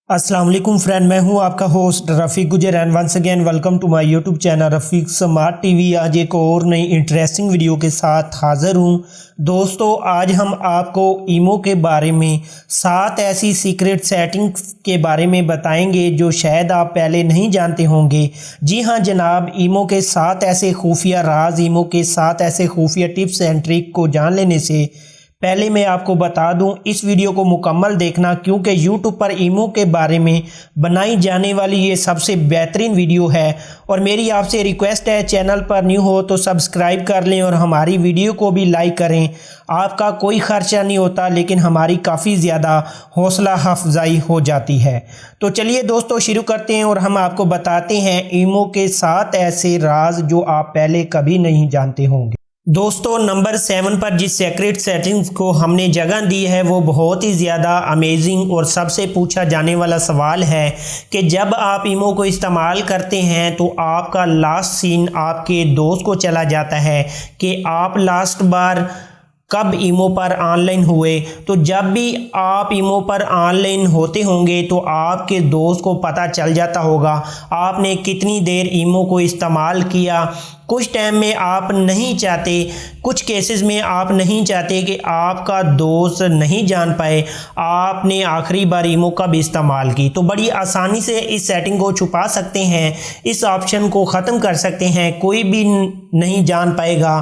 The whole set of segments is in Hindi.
अस्सलाम वालेकुम फ्रेंड, मैं हूं आपका host Rafiq Gujar and once again welcome to my YouTube channel Rafiq smart TV. आज एक और नई इंटरेस्टिंग वीडियो के साथ हाज़िर हूं। दोस्तों, आज हम आपको ईमो के बारे में 7 ऐसी सीक्रेट सेटिंग्स के बारे में बताएंगे जो शायद आप पहले नहीं जानते होंगे। जी हां जनाब, ईमो के 7 ऐसे खुफिया राज, ईमो के 7 ऐसे खुफिया टिप्स एंड ट्रिक को जान लेने से पहले मैं आपको बता दूं, इस वीडियो को मुकम्मल देखना क्योंकि यूट्यूब पर ईमो के बारे में बनाई जाने वाली ये सबसे बेहतरीन वीडियो है। और मेरी आपसे रिक्वेस्ट है, चैनल पर न्यू हो तो सब्सक्राइब कर लें और हमारी वीडियो को भी लाइक करें। आपका कोई खर्चा नहीं होता लेकिन हमारी काफ़ी ज़्यादा हौसला अफजाई हो जाती है। तो चलिए दोस्तों शुरू करते हैं और हम आपको बताते हैं ईमो के 7 ऐसे राज जो आप पहले कभी नहीं जानते होंगे। दोस्तों, नंबर 7 पर जिस सीक्रेट सेटिंग्स को हमने जगह दी है वो बहुत ही ज़्यादा अमेजिंग और सबसे पूछा जाने वाला सवाल है कि जब आप ईमो को इस्तेमाल करते हैं तो आपका लास्ट सीन आपके दोस्त को चला जाता है कि आप लास्ट बार कब ईमो पर ऑनलाइन हुए। तो जब भी आप ईमो पर ऑनलाइन होते होंगे तो आपके दोस्त को पता चल जाता होगा आपने कितनी देर ईमो को इस्तेमाल किया। कुछ टाइम में आप नहीं चाहते, कुछ केसेस में आप नहीं चाहते कि आपका दोस्त नहीं जान पाए आपने आखिरी बार ईमो कब इस्तेमाल की। तो बड़ी आसानी से इस सेटिंग को छुपा सकते हैं, इस ऑप्शन को ख़त्म कर सकते हैं। कोई भी नहीं जान पाएगा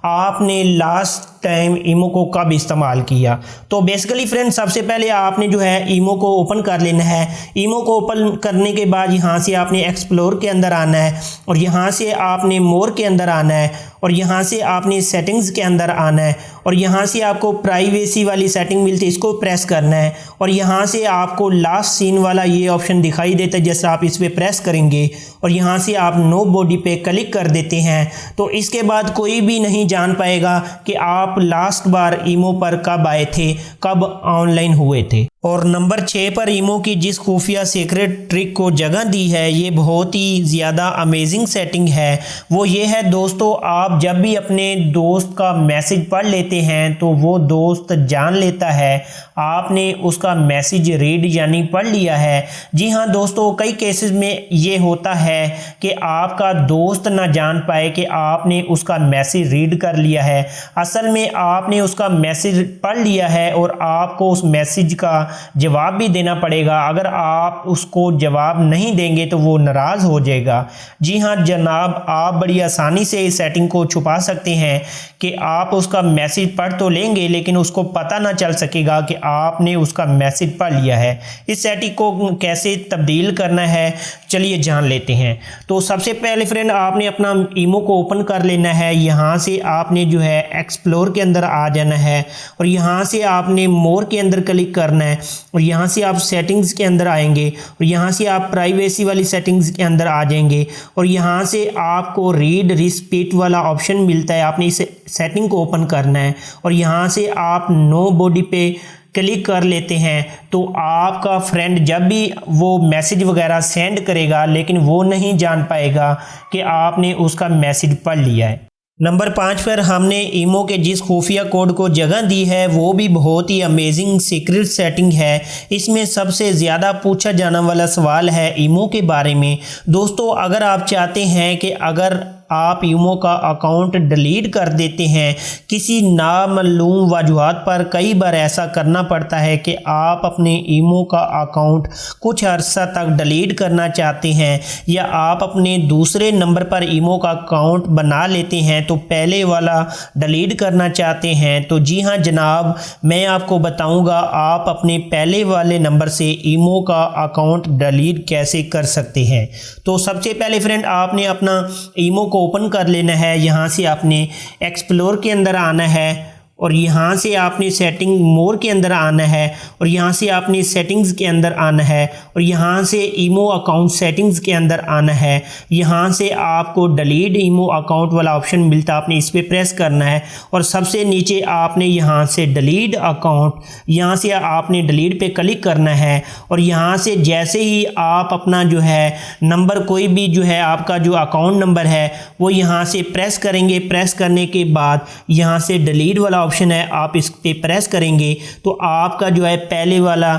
आपने लास्ट टाइम ईमो को कब इस्तेमाल किया। तो बेसिकली फ्रेंड, सबसे पहले आपने जो है ईमो को ओपन कर लेना है। ईमो को ओपन करने के बाद यहाँ से आपने एक्सप्लोर के अंदर आना है और यहाँ से आपने मोर के अंदर आना है और यहाँ से आपने सेटिंग्स के अंदर आना है और यहाँ से आपको प्राइवेसी वाली सेटिंग मिलती है, इसको प्रेस करना है और यहाँ से आपको लास्ट सीन वाला ये ऑप्शन दिखाई देता है। जैसे आप इस पर प्रेस करेंगे और यहाँ से आप नो बॉडी पे क्लिक कर देते हैं तो इसके बाद कोई भी नहीं जान पाएगा कि आप लास्ट बार ईमो पर कब आए थे, कब ऑनलाइन हुए थे। और नंबर 6 पर ईमो की जिस खुफिया सीक्रेट ट्रिक को जगह दी है ये बहुत ही ज़्यादा अमेजिंग सेटिंग है। वो ये है दोस्तों, आप जब भी अपने दोस्त का मैसेज पढ़ लेते हैं तो वो दोस्त जान लेता है आपने उसका मैसेज रीड यानी पढ़ लिया है। जी हाँ दोस्तों, कई केसेस में ये होता है कि आपका दोस्त ना जान पाए कि आपने उसका मैसेज रीड कर लिया है। असल में आपने उसका मैसेज पढ़ लिया है और आपको उस मैसेज का जवाब भी देना पड़ेगा। अगर आप उसको जवाब नहीं देंगे तो वो नाराज़ हो जाएगा। जी हाँ जनाब, आप बड़ी आसानी से इस सेटिंग को छुपा सकते हैं कि आप उसका मैसेज पढ़ तो लेंगे लेकिन उसको पता ना चल सकेगा कि आपने उसका मैसेज पढ़ लिया है। इस सेटिंग को कैसे तब्दील करना है चलिए जान लेते हैं। तो सबसे पहले फ्रेंड, आपने अपना ईमो को ओपन कर लेना है। यहाँ से आपने जो है एक्सप्लोर के अंदर आ जाना है और यहाँ से आपने मोर के अंदर क्लिक करना है और यहाँ से आप सेटिंग्स के अंदर आएंगे और यहाँ से आप प्राइवेसी वाली सेटिंग्स के अंदर आ जाएंगे और यहाँ से आपको रीड रिपीट वाला ऑप्शन मिलता है। आपने इस सेटिंग को ओपन करना है और यहाँ से आप नो बॉडी पे क्लिक कर लेते हैं तो आपका फ्रेंड जब भी वो मैसेज वगैरह सेंड करेगा लेकिन वो नहीं जान पाएगा कि आपने उसका मैसेज पढ़ लिया है। नंबर 5 पर हमने ईमो के जिस खुफिया कोड को जगह दी है वो भी बहुत ही अमेजिंग सीक्रेट सेटिंग है। इसमें सबसे ज़्यादा पूछा जाने वाला सवाल है ईमो के बारे में। दोस्तों, अगर आप चाहते हैं कि अगर आप ईमो का अकाउंट डिलीट कर देते हैं किसी नामालूम वजूहात पर, कई बार ऐसा करना पड़ता है कि आप अपने ईमो का अकाउंट कुछ अर्सा तक डिलीट करना चाहते हैं या आप अपने दूसरे नंबर पर ईमो का अकाउंट बना लेते हैं तो पहले वाला डिलीट करना चाहते हैं। तो जी हाँ जनाब, मैं आपको बताऊंगा आप अपने पहले वाले नंबर से ईमो का अकाउंट डिलीट कैसे कर सकते हैं। तो सबसे पहले फ्रेंड, आपने अपना ईमो को ओपन कर लेना है। यहाँ से आपने एक्सप्लोर के अंदर आना है और यहाँ से आपने सेटिंग मोर के अंदर आना है और यहाँ से आपने सेटिंग्स के अंदर आना है और यहाँ से ईमो अकाउंट सेटिंग्स के अंदर आना है। यहाँ से आपको डिलीट ईमो अकाउंट वाला ऑप्शन मिलता है, आपने इस पर प्रेस करना है और सबसे नीचे आपने यहाँ से डिलीट अकाउंट, यहाँ से आपने डिलीट पे क्लिक करना है और यहाँ से जैसे ही आप अपना जो है नंबर, कोई भी जो है आपका जो अकाउंट नंबर है वो यहाँ से प्रेस करेंगे। प्रेस करने के बाद यहाँ से डिलीट वाला ऑप्शन है, आप इस पे प्रेस करेंगे तो आपका जो है पहले वाला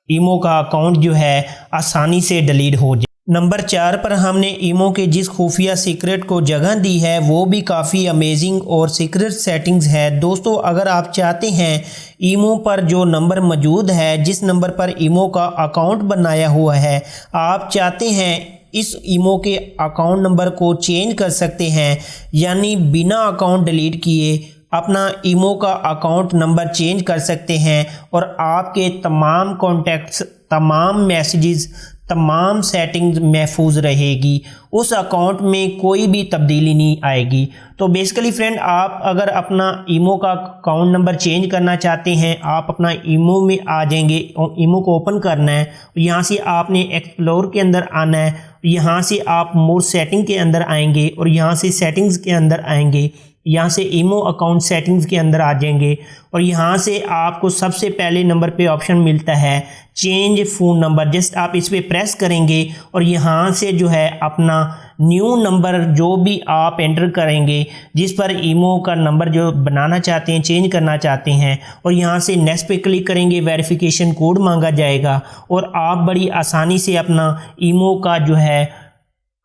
ईमो का अकाउंट जो है आसानी से डिलीट हो जाए। नंबर 4 पर हमने ईमो के जिस खुफिया सीक्रेट को जगह दी है वो भी काफ़ी अमेजिंग और सीक्रेट सेटिंग्स है। दोस्तों, अगर आप चाहते हैं ईमो पर जो नंबर मौजूद है, जिस नंबर पर ईमो का अकाउंट बनाया हुआ है, आप चाहते हैं इस ईमो के अकाउंट नंबर को चेंज कर सकते हैं, यानी बिना अकाउंट डिलीट किए अपना ईमो का अकाउंट नंबर चेंज कर सकते हैं और आपके तमाम कॉन्टैक्ट्स, तमाम मैसेजेस, तमाम सेटिंग्स महफूज रहेगी, उस अकाउंट में कोई भी तब्दीली नहीं आएगी। तो बेसिकली फ्रेंड, आप अगर अपना ईमो का अकाउंट नंबर चेंज करना चाहते हैं, आप अपना ईमो में आ जाएंगे, ईमो को ओपन करना है, यहाँ से आपने एक्सप्लोर के अंदर आना है, यहाँ से आप मोर सेटिंग के अंदर आएंगे और यहाँ से सेटिंग्स के अंदर आएंगे, यहाँ से ईमो अकाउंट सेटिंग्स के अंदर आ जाएंगे और यहाँ से आपको सबसे पहले नंबर पे ऑप्शन मिलता है चेंज फ़ोन नंबर। जस्ट आप इस पर प्रेस करेंगे और यहाँ से जो है अपना न्यू नंबर जो भी आप एंटर करेंगे, जिस पर ईमो का नंबर जो बनाना चाहते हैं, चेंज करना चाहते हैं, और यहाँ से नेक्स्ट पे क्लिक करेंगे, वेरिफिकेशन कोड मांगा जाएगा और आप बड़ी आसानी से अपना ईमो का जो है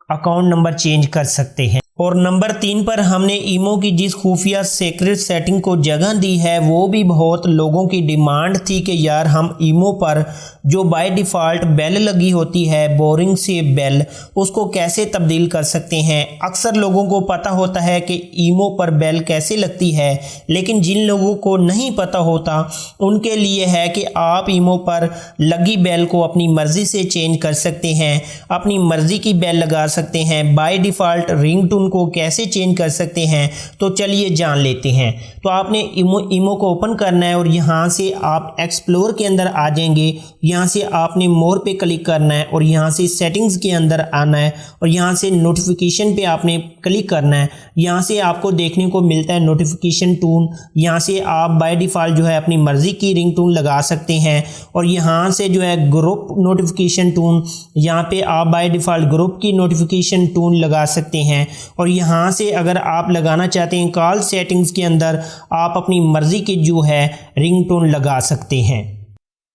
अकाउंट नंबर चेंज कर सकते हैं। और नंबर 3 पर हमने ईमो की जिस खुफिया सीक्रेट सेटिंग को जगह दी है वो भी बहुत लोगों की डिमांड थी कि यार हम ईमो पर जो बाय डिफ़ॉल्ट बेल लगी होती है, बोरिंग से बेल, उसको कैसे तब्दील कर सकते हैं। अक्सर लोगों को पता होता है कि ईमो पर बेल कैसे लगती है, लेकिन जिन लोगों को नहीं पता होता उनके लिए है कि आप ईमो पर लगी बेल को अपनी मर्ज़ी से चेंज कर सकते हैं, अपनी मर्ज़ी की बेल लगा सकते हैं। बाय डिफ़ॉल्ट रिंगटोन को कैसे चेंज कर सकते हैं, तो चलिए जान लेते हैं। तो आपने ईमो को ओपन करना है और यहाँ से आप एक्सप्लोर के अंदर आ जाएंगे, यहाँ से आपने मोर पे क्लिक करना है और यहाँ से सेटिंग्स के अंदर आना है और यहाँ से नोटिफिकेशन पे आपने क्लिक करना है। यहाँ से आपको देखने को मिलता है नोटिफिकेशन टून, यहाँ से आप बाय डिफ़ॉल्ट जो है अपनी मर्ज़ी की रिंगटोन लगा सकते हैं और यहाँ से जो है ग्रुप नोटिफिकेशन टून, यहाँ पे आप बाय डिफ़ॉल्ट ग्रुप की नोटिफिकेशन टून लगा सकते हैं और यहाँ से अगर आप लगाना चाहते हैं कॉल सेटिंग्स के अंदर आप अपनी मर्ज़ी की जो है रिंगटोन लगा सकते हैं।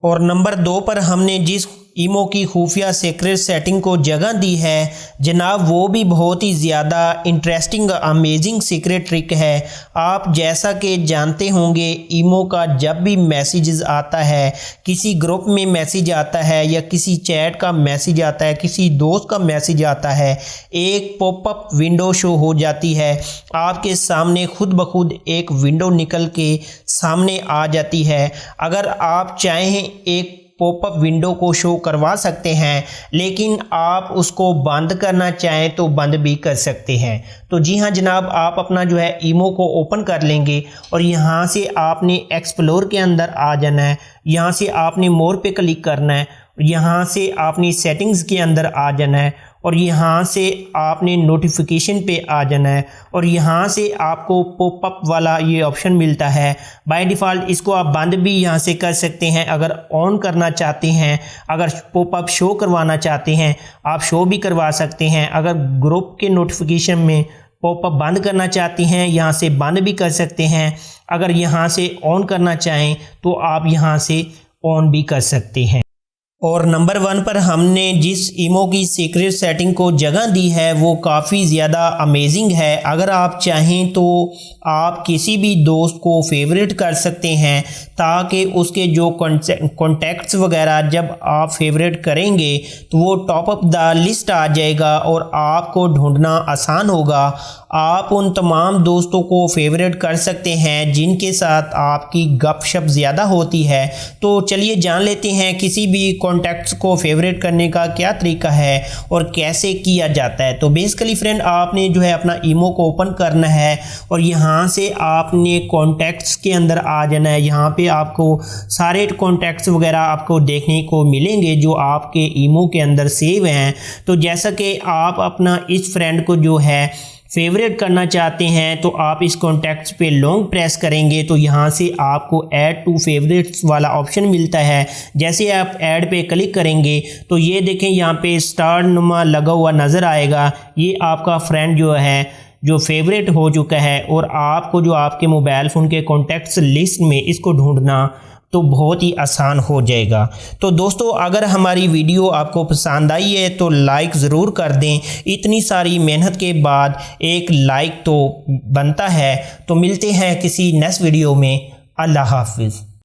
और नंबर 2 पर हमने जिस ईमो की खुफिया सीक्रेट सेटिंग को जगह दी है जनाब, वो भी बहुत ही ज़्यादा इंटरेस्टिंग अमेजिंग सीक्रेट ट्रिक है। आप जैसा कि जानते होंगे ईमो का जब भी मैसेजेस आता है, किसी ग्रुप में मैसेज आता है या किसी चैट का मैसेज आता है, किसी दोस्त का मैसेज आता है, एक पॉपअप विंडो शो हो जाती है आपके सामने, खुद ब खुद एक विंडो निकल के सामने आ जाती है। अगर आप चाहें एक पॉपअप विंडो को शो करवा सकते हैं, लेकिन आप उसको बंद करना चाहें तो बंद भी कर सकते हैं। तो जी हाँ जनाब, आप अपना जो है ईमो को ओपन कर लेंगे और यहाँ से आपने एक्सप्लोर के अंदर आ जाना है, यहाँ से आपने मोर पे क्लिक करना है, यहाँ से आपने सेटिंग्स के अंदर आ जाना है और यहाँ से आपने नोटिफिकेशन पे आ जाना है और यहाँ से आपको पॉपअप वाला ये ऑप्शन मिलता है। बाय डिफ़ॉल्ट इसको आप बंद भी यहाँ से कर सकते हैं। अगर ऑन करना चाहते हैं, अगर पॉपअप शो करवाना चाहते हैं आप शो भी करवा सकते हैं। अगर ग्रुप के नोटिफिकेशन में पॉपअप बंद करना चाहते हैं यहाँ से बंद भी कर सकते हैं। अगर यहाँ से ऑन करना चाहें तो आप यहाँ से ऑन भी कर सकते हैं। और नंबर 1 पर हमने जिस ईमो की सीक्रेट सेटिंग को जगह दी है वो काफ़ी ज़्यादा अमेजिंग है। अगर आप चाहें तो आप किसी भी दोस्त को फेवरेट कर सकते हैं ताकि उसके जो कॉन्टैक्ट्स वगैरह जब आप फेवरेट करेंगे तो वो टॉप ऑफ द लिस्ट आ जाएगा और आपको ढूंढना आसान होगा। आप उन तमाम दोस्तों को फेवरेट कर सकते हैं जिनके साथ आपकी गपशप ज़्यादा होती है। तो चलिए जान लेते हैं किसी भी कॉन्टैक्ट्स को फेवरेट करने का क्या तरीका है और कैसे किया जाता है। तो बेसिकली फ्रेंड, आपने जो है अपना ईमो को ओपन करना है और यहाँ से आपने कॉन्टैक्ट्स के अंदर आ जाना है। यहाँ पे आपको सारे कॉन्टैक्ट्स वगैरह आपको देखने को मिलेंगे जो आपके ईमो के अंदर सेव हैं। तो जैसा कि आप अपना इस फ्रेंड को जो है फेवरेट करना चाहते हैं तो आप इस कॉन्टैक्ट्स पे लॉन्ग प्रेस करेंगे तो यहाँ से आपको ऐड टू फेवरेट्स वाला ऑप्शन मिलता है। जैसे आप ऐड पे क्लिक करेंगे तो ये देखें यहाँ पे स्टार नुमा लगा हुआ नज़र आएगा। ये आपका फ्रेंड जो है जो फेवरेट हो चुका है और आपको जो आपके मोबाइल फ़ोन के कॉन्टैक्ट्स लिस्ट में इसको ढूंढना तो बहुत ही आसान हो जाएगा। तो दोस्तों अगर हमारी वीडियो आपको पसंद आई है तो लाइक ज़रूर कर दें। इतनी सारी मेहनत के बाद एक लाइक तो बनता है। तो मिलते हैं किसी नेक्स्ट वीडियो में। अल्लाह हाफिज़।